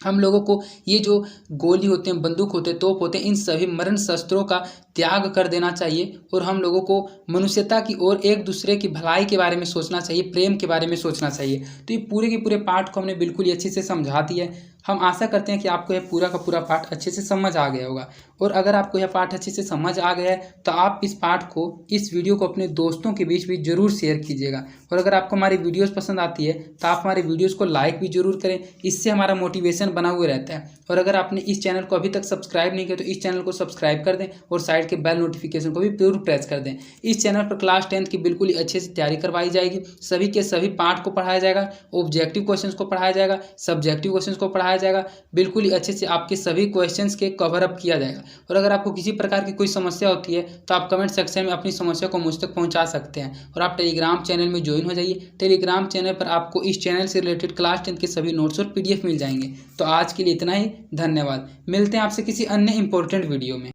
हम लोगों को ये जो गोली होते हैं, बंदूक होते हैं, तोप होते हैं, इन सभी मरण शस्त्रों का त्याग कर देना चाहिए और हम लोगों को मनुष्यता की ओर, एक दूसरे की भलाई के बारे में सोचना चाहिए, प्रेम के बारे में सोचना चाहिए। तो ये पूरे के पूरे पाठ को हमने बिल्कुल ही अच्छे से समझा दिया है। हम आशा करते हैं कि आपको यह पूरा का पूरा पाठ अच्छे से समझ आ गया होगा। और अगर आपको यह पाठ अच्छे से समझ आ गया है तो आप इस पाठ को, इस वीडियो को अपने दोस्तों के बीच भी जरूर शेयर कीजिएगा। और अगर आपको हमारी वीडियोस पसंद आती है तो आप हमारे वीडियोस को लाइक भी जरूर करें, इससे हमारा मोटिवेशन बना हुआ रहता है। और अगर आपने इस चैनल को अभी तक सब्सक्राइब नहीं किया तो इस चैनल को सब्सक्राइब कर दें और साइड के बेल नोटिफिकेशन को भी जरूर प्रेस कर दें। इस चैनल पर क्लास 10th की बिल्कुल ही अच्छे से तैयारी करवाई जाएगी। सभी के सभी पाठ को पढ़ाया जाएगा, ऑब्जेक्टिव क्वेश्चंस को पढ़ाया जाएगा, सब्जेक्टिव क्वेश्चंस को पढ़ाया जाएगा। बिल्कुल ही अच्छे से आपके सभी क्वेश्चंस के कवर अप किया जाएगा। और अगर आपको किसी प्रकार की कोई समस्या होती है तो आप कमेंट सेक्शन में अपनी समस्या को मुझ तक पहुंचा सकते हैं। और आप टेलीग्राम चैनल में ज्वाइन हो जाइए। टेलीग्राम चैनल पर आपको इस चैनल से रिलेटेड क्लास 10th के सभी नोट्स और PDF मिल जाएंगे। तो आज के लिए इतना ही, धन्यवाद। मिलते हैं आपसे किसी अन्य इंपॉर्टेंट वीडियो में।